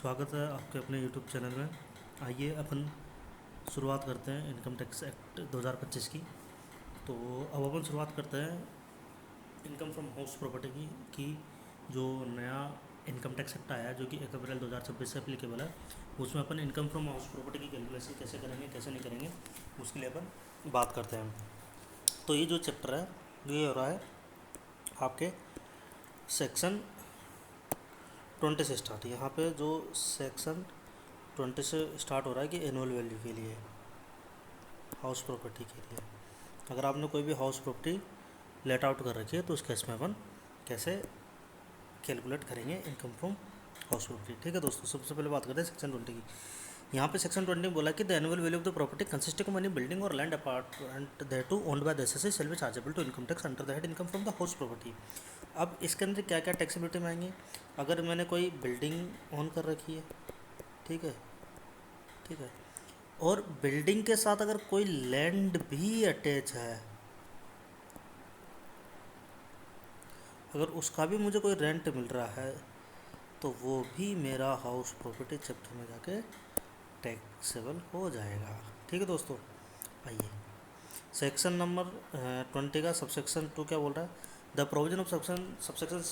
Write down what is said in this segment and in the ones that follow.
स्वागत है आपके अपने यूट्यूब चैनल में। आइए अपन शुरुआत करते हैं इनकम टैक्स एक्ट 2025 की। तो अब अपन शुरुआत करते हैं इनकम फ्रॉम हाउस प्रॉपर्टी की कि जो नया इनकम टैक्स एक्ट आया है जो कि 1 अप्रैल 2026 से एप्लीकेबल है, उसमें अपन इनकम फ्रॉम हाउस प्रॉपर्टी की कैलकुलेशन कैसे करेंगे कैसे नहीं करेंगे उसके लिए अपन बात करते हैं। तो ये जो चैप्टर है ये हो रहा है आपके सेक्शन 20 से स्टार्ट। यहाँ पे जो सेक्शन 20 से स्टार्ट हो रहा है कि एनुअल वैल्यू के लिए, हाउस प्रॉपर्टी के लिए अगर आपने कोई भी हाउस प्रॉपर्टी लेट आउट कर रखी है तो उस केस में अपन कैसे कैलकुलेट करेंगे इनकम फ्रॉम हाउस प्रॉपर्टी। ठीक है दोस्तों, सबसे पहले बात करते हैं सेक्शन 20 की। यहाँ पे सेक्शन 20 में बोला कि the annual value of the property consisting of any building or land apartment that to owned by the assessee shall be chargeable to income tax under the head income from the house property. अब इसके अंदर क्या क्या taxability में आएंगे? अगर मैंने कोई बिल्डिंग ऑन कर रखी है, ठीक है ठीक है, और बिल्डिंग के साथ अगर कोई लैंड भी अटैच है, अगर उसका भी मुझे कोई रेंट मिल रहा है तो वो भी मेरा हाउस प्रॉपर्टी चैप्टर में जाके टैक्सेबल हो जाएगा। ठीक है दोस्तों, आइए सेक्शन नंबर 20 का सबसेक्शन 2 क्या बोल रहा है? The provision of subsection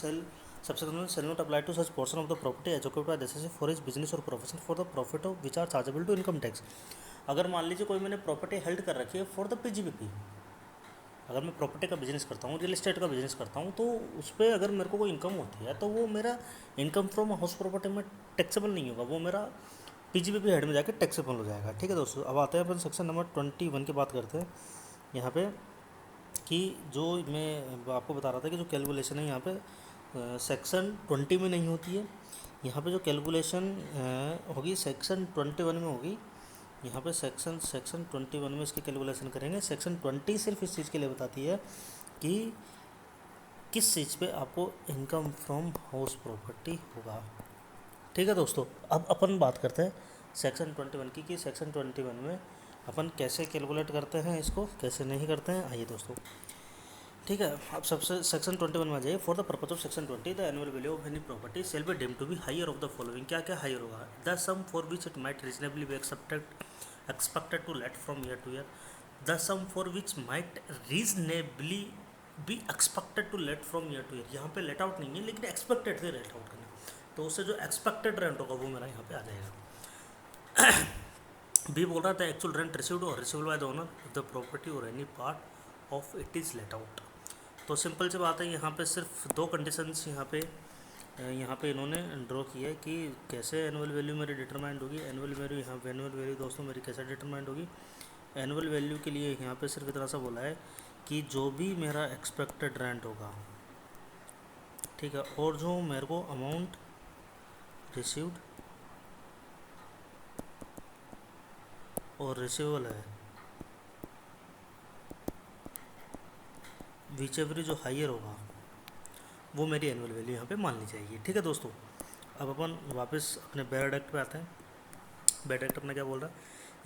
shall not apply to such portion of the property as occupied by the assessee for his business or profession for the profit of which are chargeable to income tax. अगर मान लीजिए कोई मैंने property held कर रखी है for the PGBP, अगर मैं प्रॉपर्टी का बिजनेस करता हूँ, रियल एस्टेट का बिजनेस करता हूँ, तो उस पर अगर मेरे को कोई इनकम होती है तो वो मेरा इनकम फ्रॉम हाउस प्रॉपर्टी में टैक्सेबल नहीं होगा, वो मेरा पीजीबीपी हेड में जाके टैक्सेबल हो जाएगा। ठीक है दोस्तों, अब आते हैं अपन सेक्शन नंबर 21 की बात करते हैं। यहाँ पे कि जो मैं आपको बता रहा था कि जो कैलकुलेशन है यहाँ पे सेक्शन 20 में नहीं होती है, यहाँ पे जो कैलकुलेशन होगी सेक्शन 21 में होगी। यहाँ पे सेक्शन 21 में इसकी कैलकुलेशन करेंगे। सेक्शन 20 सिर्फ इस चीज़ के लिए बताती है कि किस चीज़ पे आपको इनकम फ्रॉम हाउस प्रॉपर्टी होगा। ठीक है दोस्तों, अब अपन बात करते हैं सेक्शन 21 की कि सेक्शन 21 में अपन कैसे कैलकुलेट करते हैं, इसको कैसे नहीं करते हैं। आइए दोस्तों, ठीक है, अब सबसे सेक्शन 21 में आ जाइए। For the purpose of section 20 the annual value of any property shall be deemed to be higher of the following. क्या क्या हायर होगा? The sum for which it might reasonably be expected to let from year to year, the sum for which might reasonably be expected to let from year to year. यहाँ पे let out नहीं है लेकिन expected से let out करना, तो उससे जो एक्सपेक्टेड रेंट होगा वो मेरा यहाँ पे आ जाएगा। बी बोल रहा था actual rent received or received by the owner of the property or any part of it is let out. तो सिंपल सी बात है, यहाँ पे सिर्फ दो कंडीशंस यहाँ पे इन्होंने ड्रॉ किया है कि कैसे एनुअल वैल्यू मेरी डिटरमाइंड होगी। एनुअल वैल्यू दोस्तों मेरी कैसे डिटरमाइंड होगी? एनुअल वैल्यू के लिए यहाँ पे सिर्फ इतना सा बोला है कि जो भी मेरा एक्सपेक्टेड रेंट होगा, ठीक है, और जो मेरे को अमाउंट रिसीव्ड और रिसीवेबल है, विच एवरी जो हायर होगा वो मेरी एनुअल वैल्यू यहाँ पे मान ली जाएगी। ठीक है दोस्तों, अब अपन वापस अपने बैड एक्ट पे आते हैं। बैड एक्ट अपना क्या बोल रहा है?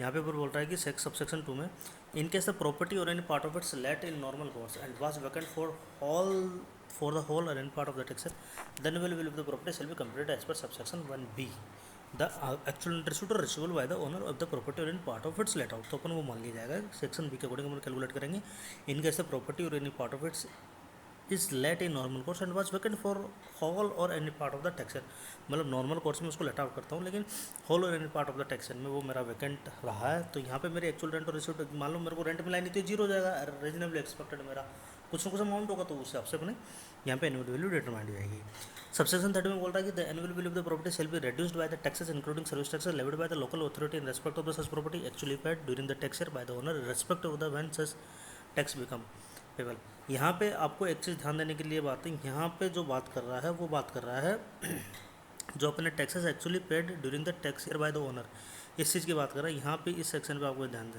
यहाँ पे ऊपर बोल रहा है कि सबसेक्शन 2 में in case the property or any part of its let in normal course and was vacant for the whole or any part of the tax, the annual value of the property shall be computed as per subsection 1B the actual interest or receivable by the owner of the property or in part of its let out. तो अपन वो मान लिया जाएगा section B के according हम calculate करेंगे। In case the property or any part of its is let in normal course and was vacant for whole or any part of the tax, मतलब नॉर्मल कोर्स में उसको let out करता हूँ लेकिन whole or any part of the tax में वो मेरा vacant रहा है, तो यहाँ पे मेरे एक्चुअल रेंट और रिसीव्ड, मान लो मेरे को रेंट मिला नहीं तो जीरो हो जाएगा। रीजनेबली एक्सपेक्टेड मेरा कुछ ना कुछ अमाउंट होगा तो उस हिसाब से अपने यहाँ पे एनुअल वैल्यू डिटरमाइंड हो जाएगी। सबसेक्शन 30 में बोल रहा है कि the annual value of the property shall be reduced by the taxes including service taxes levied by the local authority in respect of the such property actually paid during the tax year by the owner in respect of the when such tax become payable. यहाँ पे आपको एक चीज़ ध्यान देने के लिए बात है, यहाँ पे जो बात कर रहा है वो बात कर रहा है जो अपने taxes actually paid during the tax year by the owner, इस चीज़ की बात कर रहा है। यहाँ पे इस सेक्शन पे आपको ध्यान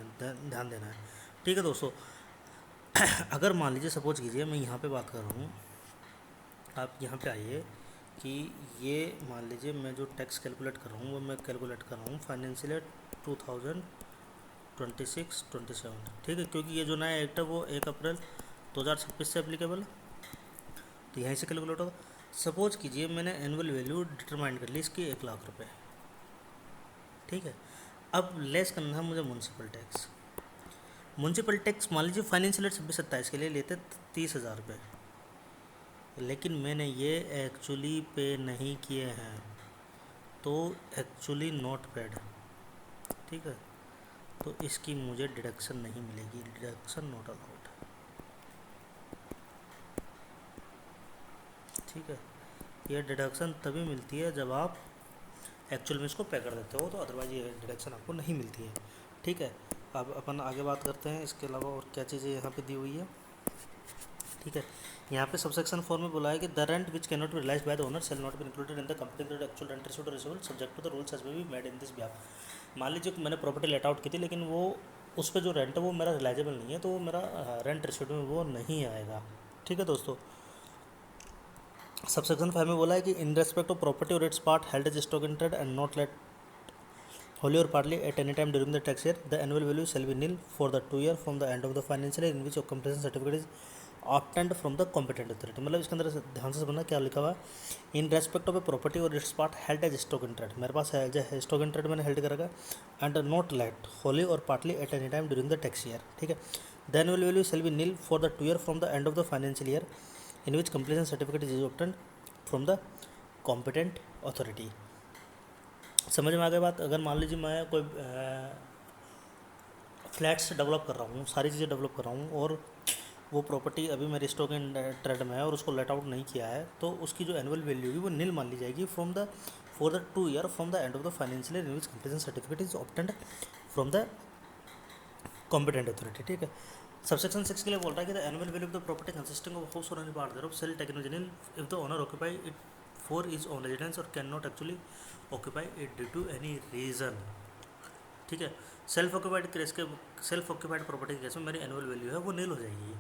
देना है। ठीक है दोस्तों, अगर मान लीजिए सपोज कीजिए मैं यहाँ पे बात कर रहा हूँ, आप यहाँ पे आइए कि ये मान लीजिए मैं जो टैक्स कैलकुलेट कर रहा हूँ वो मैं कैलकुलेट कर रहा हूँ फाइनेंशियल ईयर 2026-27, ठीक है, क्योंकि ये जो नया एक्ट है वो 1 अप्रैल 2026 से एप्लीकेबल है, तो यहीं से कैलकुलेट होगा। सपोज कीजिए मैंने एनुअल वैल्यू डिटरमाइन कर ली इसकी 1 लाख रुपए, ठीक है। अब लेस करना है मुझे म्यूनसिपल टैक्स। म्यूनसिपल टैक्स मान लीजिए फाइनेंशियल ईयर 26-27 के लिए लेते 30,000 रुपये, लेकिन मैंने ये एक्चुअली पे नहीं किए हैं, तो एक्चुअली नॉट पेड, ठीक है। तो इसकी मुझे डिडक्शन नहीं मिलेगी, डिडक्शन नॉट अलाउड, ठीक है। ये डिडक्शन तभी मिलती है जब आप एक्चुअल में इसको पे कर देते हो, तो अदरवाइज ये डिडक्शन आपको नहीं मिलती है, ठीक है। अब अपन आगे बात करते हैं इसके अलावा और क्या चीज़ें यहाँ पे दी हुई है, ठीक है। यहाँ पे सबसेक्शन 4 में बोला है कि the rent which can not be realise by the owner shall not be included in the completed actual rent received receivable subject to the rules as may be made in this behalf. मान लीजिए कि मैंने property let out की थी, लेकिन वो उस पर जो रेंट है वो मेरा रिलाइजेबल नहीं है, तो वो मेरा रेंट रिसीव्ड में वो नहीं आएगा, ठीक है दोस्तों। सबसेक्शन 5 में बोला है कि इन रेस्पेक्ट ऑफ प्रॉपर्टी और it's part held as stock in trade and not let wholly or partly at any time during the tax year, the annual value shall be nil for the 2 year from the end of the financial year in which a completion certificate is obtained from the competent authority। मतलब इसके अंदर ध्यान से समझना क्या लिखा हुआ है। In respect of a property और it's part held as stock in trade, मेरे पास है स्टॉक इन ट्रेड मैंने हेल्ड कर रखा है, and not let wholly or partly at any time during the tax year, ठीक है। The annual value shall be nil for the 2 year from the end of the financial year in which completion certificate is obtained from the competent authority. समझ में आ गई बात। अगर मान लीजिए मैं कोई फ्लैट्स डेवलप कर रहा हूँ, सारी चीज़ें डेवलप कर रहा हूँ, और वो प्रॉपर्टी अभी मेरे स्टॉक इन ट्रेड में है और उसको लेट आउट नहीं किया है, तो उसकी जो एनुअल वैल्यू होगी वो नील मान ली जाएगी for the 2 year from the end of the financial year in which completion certificate is obtained from the competent authority, ठीक है। सबसेक्शन 6 के लिए बोल रहा है कि the annual value of the property consisting of house or any part thereof shall taken nil if the owner occupy it for his own residence or can not actually occupy it due to any reason, ठीक है। Self occupied property के case में मेरी annual value है वो nil हो जाएगी।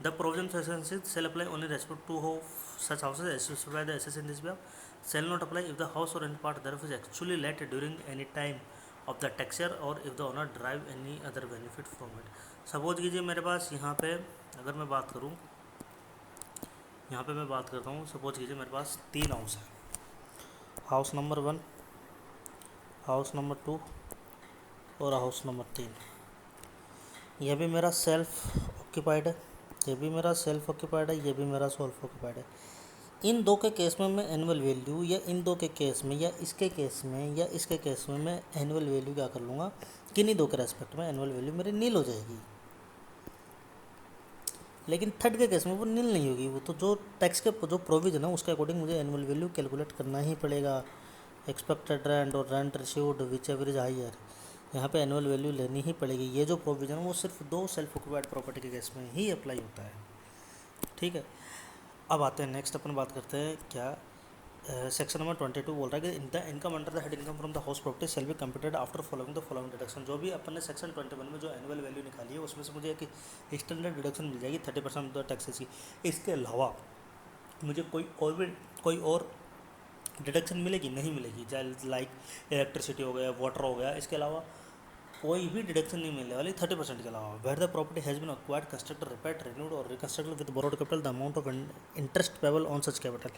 The provision section shall apply only respect to who such houses as specified the SS in this behalf shall not apply if the house or any part thereof is actually let during any time of the tax year or if the owner drive any other benefit from it. Suppose कीजिए मेरे पास यहाँ पे अगर मैं बात करूँ, यहाँ पे मैं बात करता हूँ, सपोज कीजिए मेरे पास 3 हाउस है, हाउस नंबर 1, हाउस नंबर 2 और हाउस नंबर 3। यह भी मेरा सेल्फ ऑक्यूपाइड है, ये भी मेरा सेल्फ ऑक्यूपाइड है, ये भी मेरा सेल्फ ऑक्यूपाइड है। इन दो के केस में मैं एनुअल वैल्यू, या इन दो के केस में, या इसके केस में, या इसके केस में मैं एनुअल वैल्यू क्या कर लूँगा, किन्हीं दो के रेस्पेक्ट में एनुअल वैल्यू मेरी नील हो जाएगी। लेकिन थर्ड के केस में वो नील नहीं होगी, वो तो जो टैक्स के जो प्रोविजन है उसके अकॉर्डिंग मुझे एनुअल वैल्यू कैलकुलेट करना ही पड़ेगा। एक्सपेक्टेड रेंट और rent received whichever is higher, यहाँ पे एनुअल वैल्यू लेनी ही पड़ेगी। ये जो प्रोविज़न है वो सिर्फ 2 सेल्फ ऑक्यूपाइड प्रॉपर्टी के केस में ही अप्लाई होता है, ठीक है। अब आते हैं नेक्स्ट, अपन बात करते हैं क्या सेक्शन नंबर 22 बोल रहा है कि the income under the head income from the house property shall be computed after following the following deduction. जो भी अपन ने सेक्शन 21 में जो एनुअल वैल्यू निकाली है उसमें से मुझे एक स्टैंडर्ड डिडक्शन मिल जाएगी 30% ऑफ द टैक्सेस की। इसके अलावा मुझे कोई और डिडक्शन मिलेगी नहीं मिलेगी, चाहे लाइक इलेक्ट्रिसिटी हो गया, वाटर हो गया, इसके अलावा कोई भी डिडक्शन नहीं मिलने वाली 30% के अलावा। Where the property has been acquired constructed repaired renewed or reconstructed with borrowed capital the amount of interest payable on such capital.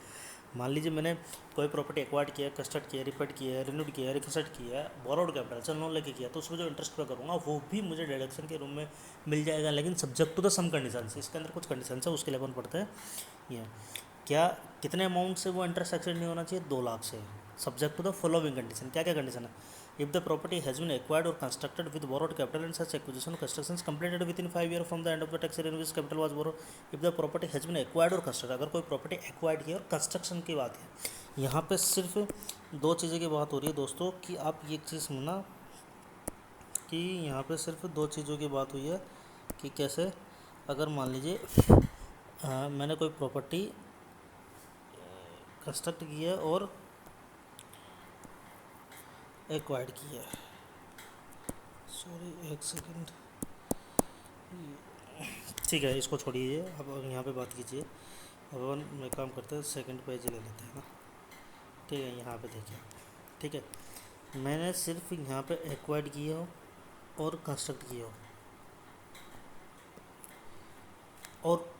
मान लीजिए मैंने कोई प्रॉपर्टी एक्वायर्ड किया है, कंस्ट्रक्ट किया है, रिपेयर किया है, रिन्यूड किया है, रिकंस्ट्रक्ट किया है, बोरोड कैपिटल से लोन लेके किया, तो उसमें जो इंटरेस्ट पे करूँगा वो भी मुझे डिडक्शन के रूम में मिल जाएगा, लेकिन subject to the some condition. इसके अंदर कुछ कंडीशन है, उसके लिए अपन पढ़ते हैं। ये क्या, कितने अमाउंट से वो इंटरेस्ट एक्सेड नहीं होना चाहिए, 2 लाख से, subject to the following condition. क्या क्या कंडीशन है? If the property has been acquired और constructed with borrowed capital and such acquisition construction completed within 5 year from the end of the tax year in which capital was borrowed. If the property has been acquired और constructed, अगर कोई property acquired की है और construction की बात है, यहाँ पे सिर्फ 2 चीज़ें की बात हो रही है दोस्तों, कि आप ये चीज़ सुनना कि यहाँ पे सिर्फ 2 चीज़ों की बात हुई है कि कैसे, अगर मान लीजिए मैंने कोई प्रॉपर्टी कंस्ट्रक्ट की है और एक्वायर्ड की है, सॉरी एक सेकंड, ठीक है इसको छोड़िए, अब यहाँ पे बात कीजिए। अब हम एक काम करते हैं, सेकंड पेज ले लेते हैं ना, ठीक है। यहाँ पे देखिए, ठीक है, मैंने सिर्फ यहाँ पे एक्वायर्ड किया हो और कंस्ट्रक्ट किया हो और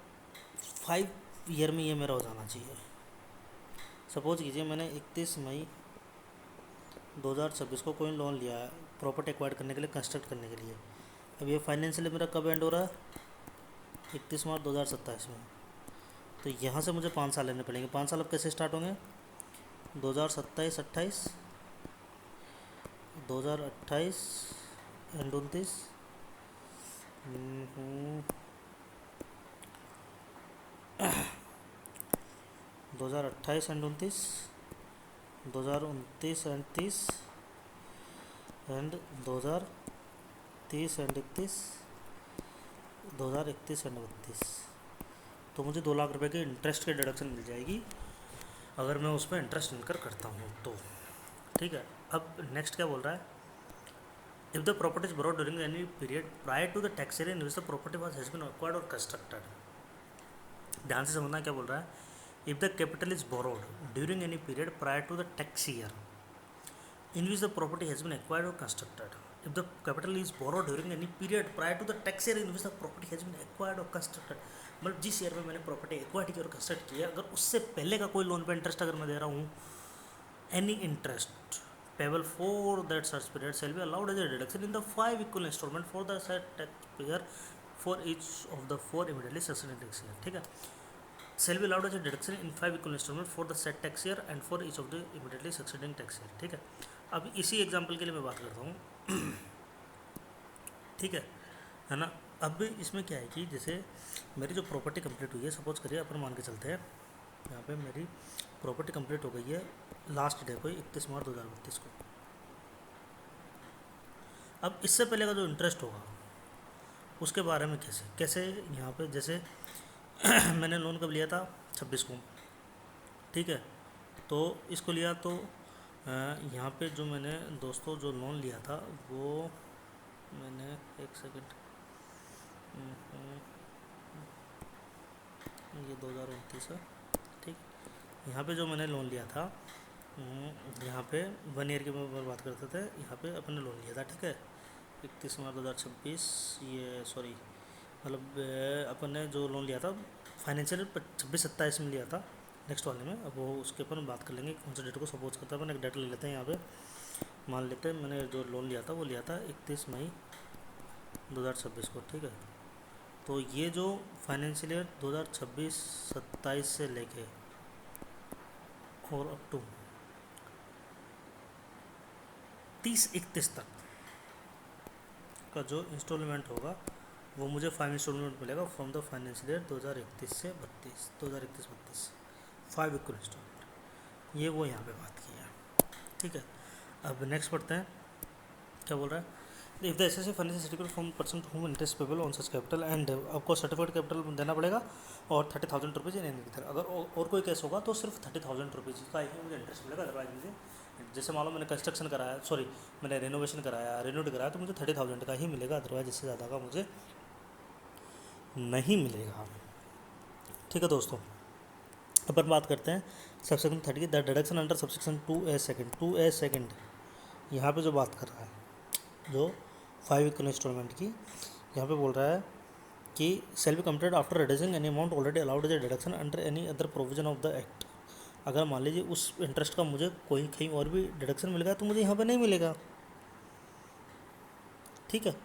5 ईयर में ये मेरा हो जाना चाहिए। सपोज कीजिए मैंने 31 मई 2026 को कोई लोन लिया है प्रॉपर्टी एक्वायर करने के लिए, कंस्ट्रक्ट करने के लिए। अब ये फाइनेंशियल मेरा कब एंड हो रहा है? 31 मार्च 2027 में। तो यहाँ से मुझे 5 साल लेने पड़ेंगे। 5 साल अब कैसे स्टार्ट होंगे? 2027, 28, 2028 and 29, 2028 and 29, 2029 and 30 and 2030 and 31, 2031 and 32। तो मुझे 2 लाख रुपए की इंटरेस्ट की डिडक्शन मिल जाएगी अगर मैं उस पर इंटरेस्ट इनकर करता हूँ तो। ठीक है, अब नेक्स्ट क्या बोल रहा है? If the property is borrowed during any period prior to the tax year in which the property was has been acquired और कंस्ट्रक्टेड। ध्यान से समझना क्या बोल रहा है। If the capital is borrowed during any period prior to the tax year in which the property has been acquired or constructed. If the capital is borrowed during any period prior to the tax year in which the property has been acquired or constructed, मतलब जिस year में मैंने property acquire की और construct किया, अगर उससे पहले का कोई लोन पे इंटरेस्ट अगर मैं दे रहा हूँ, any interest payable for that search period shall be allowed as a deduction in the 5 equal installment for the said tax year for each of the 4 immediately succeeding tax year. ठीक है, shall be allowed as a deduction in 5 equal installment for the said tax year and for each of the immediately succeeding tax year. ठीक है, अब इसी example के लिए मैं बात करता हूँ। ठीक है ना। अब इसमें क्या है कि जैसे मेरी जो प्रॉपर्टी कंप्लीट हुई है, सपोज करिए अपन मान के चलते हैं यहाँ पे मेरी प्रॉपर्टी कंप्लीट हो गई है, लास्ट डे कोई 31 मार्च 2032 को। अब इससे पहले का जो इंटरेस्ट होगा उसके बारे में कैसे यहाँ पे जैसे मैंने लोन कब लिया था? 26 को। ठीक है, तो इसको लिया तो यहाँ पे जो मैंने दोस्तों जो लोन लिया था वो मैंने एक सेकंड, ये 2029 है। ठीक, यहाँ पे जो मैंने लोन लिया था, यहाँ पे 1 ईयर की मैं बात करते थे, यहाँ पे अपन ने लोन लिया था। ठीक है, 31 मार्च 2026, ये सॉरी मतलब अपन ने जो लोन लिया था फाइनेंशियल 26-27 में लिया था नेक्स्ट वाले में। अब वो उसके ऊपर बात कर लेंगे कौन सा डेट को सपोज करता है। अपन एक डेट ले लेते हैं यहाँ पे, मान लेते हैं मैंने जो लोन लिया था वो लिया था 31 मई 2026 को। ठीक है, तो ये जो फाइनेंशियल ईयर 2026-27 से लेके और अप टू 30-31 तक का जो इंस्टॉलमेंट होगा वो मुझे 5 इंस्टॉलमेंट मिलेगा फ्रॉम द फाइनेंशियल ईयर 2031 से 2031-32 5 इक्वल इंस्टॉलमेंट। ये वो यहाँ पे बात की है। ठीक है, अब नेक्स्ट पढ़ते हैं क्या बोल रहा है। If the assessee financial certificate from person to whom interest payable on such capital and आपको सर्टिफिकेट कैपिटल देना पड़ेगा और 30,000 रुपीज़ इन एनी। अगर और कोई केस होगा तो सिर्फ 30,000 रुपीज़ का ही मुझे इंटरेस्ट मिलेगा। अदरवाइज मुझे जैसे मान लो मैंने कंस्ट्रक्शन कराया, सॉरी मैंने रेनोवेशन कराया, रेनोवेट कराया, तो मुझे 30,000 का ही मिलेगा। अदरवाइज इससे ज़्यादा का मुझे नहीं मिलेगा। ठीक है दोस्तों, अपन बात करते हैं सबसेक्शन 30 की, the deduction under subsection 2A second. यहाँ पे जो बात कर रहा है जो 5 इक्वल इंस्टॉलमेंट की, यहाँ पे बोल रहा है कि shall be completed after reducing any amount already allowed as a deduction under any other provision of the act. अगर मान लीजिए उस इंटरेस्ट का मुझे कोई कहीं और भी डिडक्शन मिल गया तो मुझे यहाँ पे नहीं मिलेगा। ठीक है,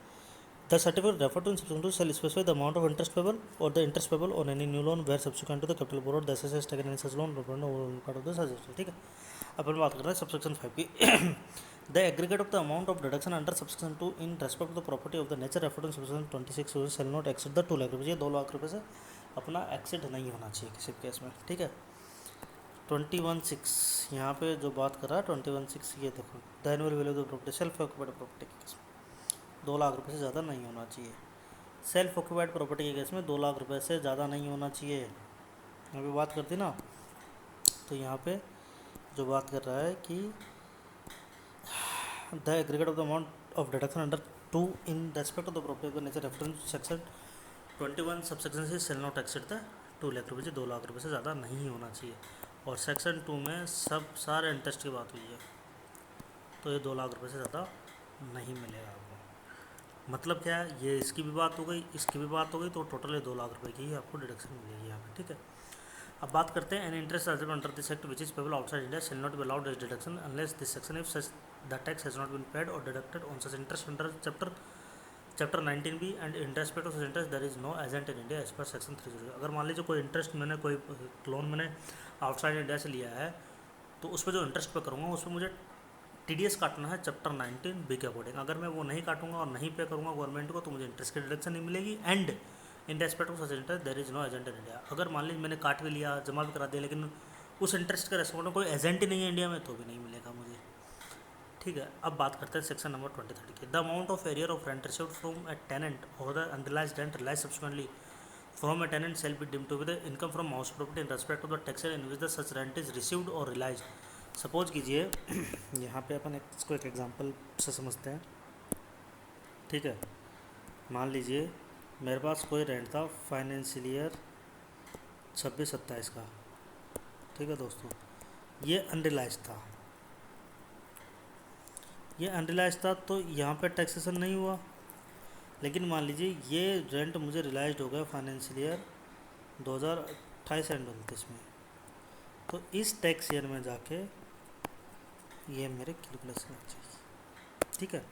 the certificate refer to subsection 2 shall specify the amount of interest payable or the interest payable on any new loan where subsequent to the capital borrowed the assessor has taken any such loan part of the such। ठीक है, अपन बात कर रहे हैं subsection 5 की। The aggregate of the amount of deduction under subsection 2 in respect to the property of the nature refer to subsection 26 shall not exceed the 2 lakh रुपये। ये 2 लाख रुपये से अपना एक्सीड नहीं होना चाहिए किसी केस में। ठीक है, 21(6) यहाँ पे जो बात कर रहा है 21(6) ये देखो, the annual value of the property self occupied property के केस में 2 लाख रुपये से ज़्यादा नहीं होना चाहिए। सेल्फ ऑक्यूपाइड प्रॉपर्टी के केस में 2 लाख रुपये से ज़्यादा नहीं होना चाहिए। यहाँ पे बात करती ना, तो यहाँ पे जो बात कर रहा है कि the aggregate of the amount of deduction under 2 in respect of the property of the nature reference section 21 subsection से shall not exceed the 2 lakh रुपये से 2 लाख रुपये से ज़्यादा नहीं होना चाहिए। और सेक्शन 2 में सब सारे इंटरेस्ट की बात हुई है, तो ये 2 लाख रुपये से ज़्यादा नहीं मिलेगा आपको। मतलब क्या है, ये इसकी भी बात हो गई, इसकी भी बात हो गई, तो टोटल ये 2 लाख रुपये की ही आपको डिडक्शन मिलेगी यहाँ पे। ठीक है, अब बात करते हैं an interest chargeable under this act which is payable outside India shall not be allowed as deduction unless this section if such the tax has not been paid or deducted on such interest under chapter 19B and interest paid of such interest there is no agent in India as per section 300। अगर मान लीजिए कोई interest मैंने कोई loan मैंने outside India से लिया है तो उस पर जो इंटरेस्ट पे करूँगा उस पर मुझे TDS काटना है चैप्टर 19B के अकॉर्डिंग। अगर मैं वो नहीं काटूंगा और नहीं पे करूँगा गवर्नमेंट को तो मुझे इंटरेस्ट की डिडक्शन नहीं मिलेगी। And in respect of such interest there is no agent in India. अगर मान लीजिए मैंने काट भी लिया जमा भी करा दिया लेकिन उस इंटरेस्ट के रेस्पेक्ट में कोई एजेंट ही नहीं है इंडिया में तो भी नहीं मिलेगा मुझे। ठीक है, अब बात करते हैं सेक्शन नंबर 23 की। The amount of arrear of rent received from a tenant or the unrealised rent realise subsequently from a tenant shall be deemed to be the income from house property in respect of the tax year in which the such rent is received or realized। Suppose कीजिए यहाँ पे अपन इसको एक example से समझते हैं। ठीक है, मान लीजिए मेरे पास कोई रेंट था फाइनेंशियल ईयर 26-27 का। ठीक है दोस्तों, ये अनरिलाइज था, ये अनरिलाइज था तो यहाँ पे टैक्सेशन नहीं हुआ। लेकिन मान लीजिए ये रेंट मुझे रिलाइज हो गया फाइनेंशियल ईयर 2028-29 में, तो इस टैक्स ईयर में जाके ये मेरे कैलकुलेशन में चाहिए। ठीक है,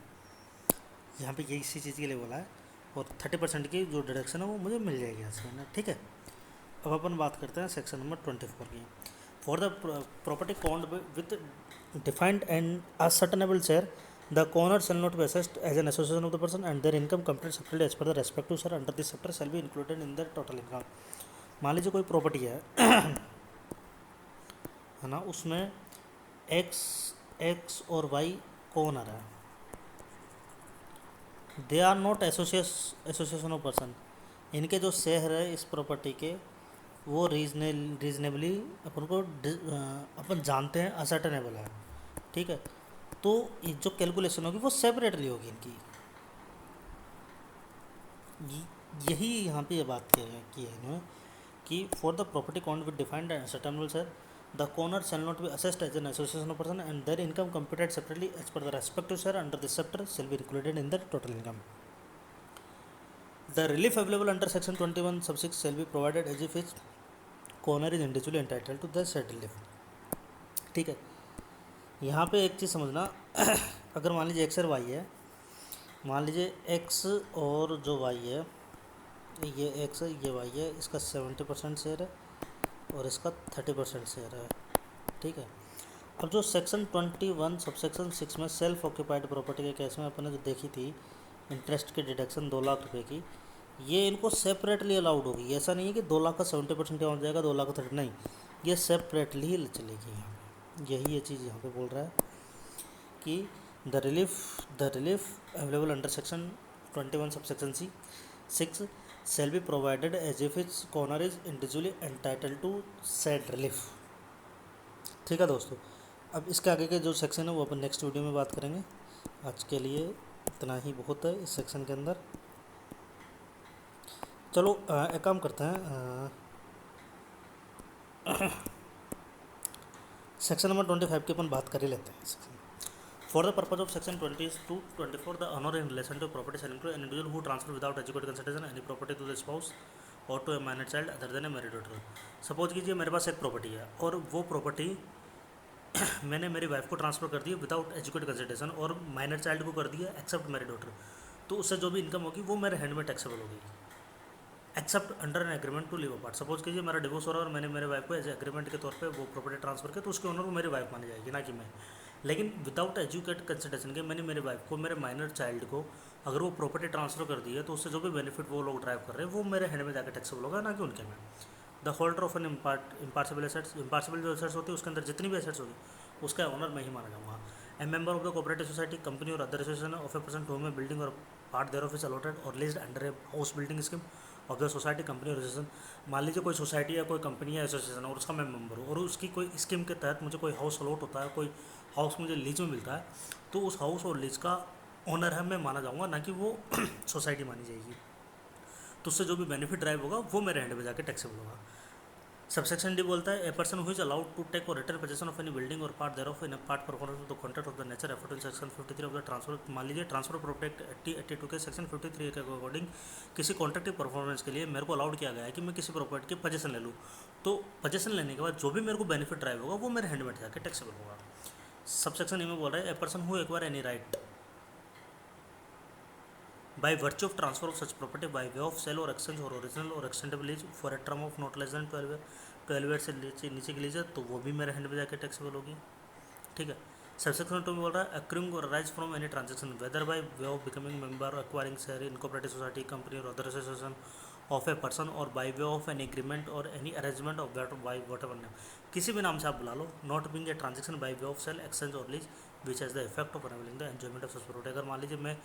यहाँ पे ये इसी चीज़ के लिए बोला है और 30% की जो डिडक्शन है वो मुझे मिल जाएगी इसमें। ठीक है, अब अपन बात करते हैं सेक्शन नंबर 24 की। For the property co-owned with defined and ascertainable share the co-owner shall not be assessed as an association of the person and their income computed separately as per the respective share under this chapter shall be included in their total income। मान लीजिए कोई property है है ना, उसमें x और Y कॉनर है, they are not association of person. इनके जो शेयर है इस प्रॉपर्टी के वो रीजनेबली अपन जानते हैं असर्टेनेबल है। ठीक है, तो जो कैलकुलेशन होगी वो सेपरेटली होगी इनकी। यही यहाँ पे ये बात की है इन्होंने कि for the property count with defined and ascertainable share the co-owner shall not be assessed as an association of person and their income computed separately as per the respective share under this chapter shall be included in the total income. The relief available under section 21(6) shall be provided as if each co-owner is individually entitled to the said relief. ठीक है, यहाँ पे एक चीज़ समझना अगर मान लीजिए x और वाई है, मान लीजिए एक्स और जो वाई है, ये एक्स है ये वाई है, इसका 70% शेयर है और इसका 30% शेयर है। ठीक है, अब जो सेक्शन 21 सबसेक्शन 6 में सेल्फ ऑक्यूपाइड प्रॉपर्टी के केस में अपने जो देखी थी इंटरेस्ट की डिडक्शन 2 लाख रुपए की, ये इनको सेपरेटली अलाउड होगी। ऐसा नहीं है कि 2 लाख का 70% क्या हो जाएगा, 2 लाख का 30, नहीं, ये सेपरेटली ही चलेगी। यहाँ यही ये चीज़ यहाँ पे बोल रहा है कि the relief available under section 21 subsection 6 shall be provided as if its corner is individually entitled to said relief। ठीक है दोस्तों, अब इसके आगे के जो सेक्शन है वो अपन नेक्स्ट वीडियो में बात करेंगे। आज के लिए इतना ही बहुत है इस सेक्शन के अंदर। चलो एक काम करते हैं, सेक्शन नंबर 25 की अपन बात कर ही लेते हैं। For the purpose of section 22-24 the owner in relation to property shall include an individual who transfer without adequate consideration any property to the spouse or to a minor child other than a married daughter. Suppose कीजिए मेरे पास एक property है और वो property मैंने मेरी wife को transfer कर दी विदाउट एजुकेटेड कंसिडरेशन और माइनर चाइल्ड को कर दिया एक्सेप्ट मैरिड डॉटर, तो उससे जो भी इनकम होगी वो मेरे हैंड में टैक्सेबल होगी except under an agreement to live apart. Suppose कीजिए मेरा डिवोर्स हो रहा है और मैंने मेरे वाइफ को एज एग्रीमेंट के तौर पे वो प्रॉपर्टी ट्रांसफर किया, तो उसके ओनर वो मेरी वाइफ मानी जाएगी ना कि मैं। लेकिन विदाउट एजुकेट कंसिडरेशन के मैंने मेरे वाइफ को मेरे माइनर चाइल्ड को अगर वो प्रॉपर्टी ट्रांसफर कर दी है तो उससे जो भी बेनिफिट वो लोग ड्राइव कर रहे हैं वो मेरे हैंड में जाकर टैक्सेबल होगा ना कि उनके में। The holder of an impartible assets, impartible जो एसेट्स होती है उसके अंदर जितनी भी एसेट्स होगी उसका ओनर मैं ही माना जाऊँगा। A member of the cooperative society company or other association of a person to whom a building or part thereof is allotted or leased under a house building scheme of the society company or association. मान लीजिए कोई society या कोई company या association और उसका मैं member हूँ और उसकी कोई स्कीम के तहत मुझे कोई हाउस अलॉट होता है, कोई हाउस मुझे लीज में मिलता है, तो उस हाउस और लीज का ओनर है मैं माना जाऊँगा ना कि वो सोसाइटी मानी जाएगी। तो उससे जो भी बेनिफिट ड्राइव होगा वो मेरे हैंड में जाके टैक्सेबल होगा। सबसेक्शन डी बोलता है a person who is allowed to take or return possession of any building or part thereof in part performance of the contract of the nature referred in section 53 of the transfer. मान लीजिए transfer protect 82 के section 53 के according किसी कॉन्ट्रैक्टिव performance के लिए मेरे को allowed किया गया है कि मैं किसी प्रॉपर्टी की पोजेशन ले लूँ तो पोजेशन लेने के बाद जो भी मेरे को बेनिफिट ड्राइव होगा वो मेरे हैंड में जाके टैक्सेबल होगा। सबसेक्शन ए में बोल रहा है a person who acquire any right by virtue of transfer of such property by way of sale or exchange or original or extendable lease for a term of not less than 12 year से नीचे की lease है तो वो भी मेरे hand में जाके टैक्सेबल होगी। ठीक है। सबसेक्शन 2 में बोल रहा है accruing or arise from any transaction whether by way of becoming member acquiring share in cooperative society company or other association of a person or by way of an agreement or any arrangement of that by whatever name, किसी भी नाम से आप बुला लो, not being a transaction by way of sale exchange or lease which has the effect of enabling the enjoyment of such property. अगर मान लीजिए मैं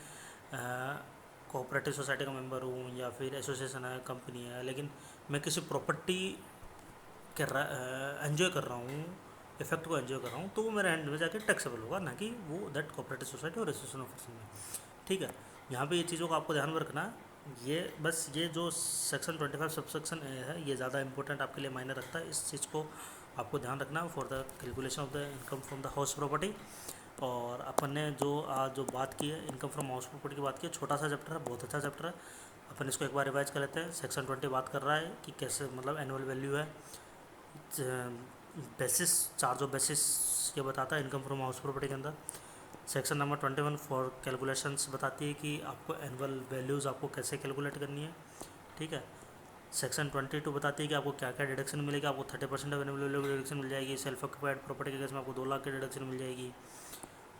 कोऑपरेटिव सोसाइटी का मेंबर हूँ या फिर एसोसिएशन है, कंपनी है, लेकिन मैं किसी प्रॉपर्टी के एंजॉय कर रहा हूँ, इफेक्ट को एंजॉय कर रहा हूँ, तो वो मेरे हैंड में जाके टैक्सेबल होगा, ना कि वो दैट कोऑपरेटिव सोसाइटी और एसोसिएशन ऑफ पर्सन में। ठीक है। यहाँ पे ये चीज़ों को आपको ध्यान में रखना है। ये बस ये जो सेक्शन 25 सबसेक्शन ए है ये ज़्यादा इंपॉर्टेंट आपके लिए मायने रखता है। इस चीज़ को आपको ध्यान रखना for the calculation of the income from the house property. और अपन ने जो बात की है इनकम फ्रॉम हाउस प्रॉपर्टी की बात की है, छोटा सा चैप्टर है, बहुत अच्छा चैप्टर है। अपन इसको एक बार रिवाइज कर लेते हैं। सेक्शन 20 बात कर रहा है कि कैसे मतलब एनुअल वैल्यू है, बेसिस चार्ज ऑफ बेसिस ये बताता है इनकम फ्रॉम हाउस प्रॉपर्टी के अंदर। सेक्शन नंबर 21 फॉर कैलकुलेशंस बताती है कि आपको एनुअल वैल्यूज़ आपको कैसे कैलकुलेट करनी है। ठीक है। सेक्शन 22 बताती है कि आपको क्या क्या डिडक्शन मिलेगी। आपको 30% ऑफ एनुअल वैल्यू डिडक्शन मिल जाएगी। सेल्फ ऑक्यूपाइड प्रॉपर्टी के केस में आपको 2 लाख की डिडक्शन मिल जाएगी।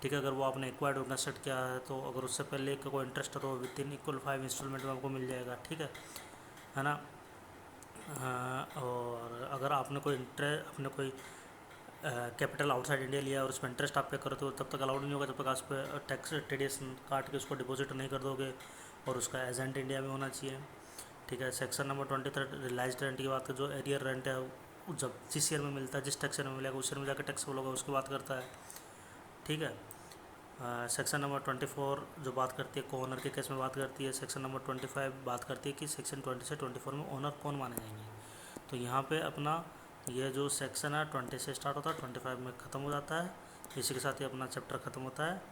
ठीक है। अगर वो आपने एक्वायर्ड और कंस्ट्रक्ट किया है तो अगर उससे पहले का कोई इंटरेस्ट है तो विद इन इक्वल 5 इंस्टॉलमेंट में आपको मिल जाएगा। ठीक है ना। और अगर आपने कोई कैपिटल आउटसाइड इंडिया लिया और उसमें इंटरेस्ट आप पे करते हो तब तक अलाउड नहीं होगा जब तक आप उस पर टैक्स टीडीएस काट के उसको डिपॉजिट नहीं कर दोगे, और उसका एजेंट इंडिया में होना चाहिए। ठीक है। सेक्शन नंबर 23 रिलाइज्ड रेंट की बात कर, जो एरियर रेंट है जब जिस ईयर में मिलता है, जिस टैक्स ईयर में मिलेगा उस ईयर में जाकर टैक्स होगा, उसकी बात करता है। ठीक है। सेक्शन नंबर 24 जो बात करती है को ओनर के केस में बात करती है। सेक्शन नंबर 25 बात करती है कि सेक्शन 20 से 24 में ओनर कौन माने जाएंगे। तो यहाँ पे अपना ये जो सेक्शन है 20 से स्टार्ट होता है, 25 में ख़त्म हो जाता है। इसी के साथ ही अपना चैप्टर ख़त्म होता है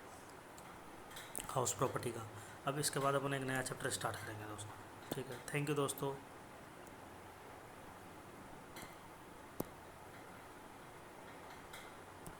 हाउस प्रॉपर्टी का। अब इसके बाद अपन एक नया चैप्टर स्टार्ट करेंगे दोस्तों। ठीक है। थैंक यू दोस्तों।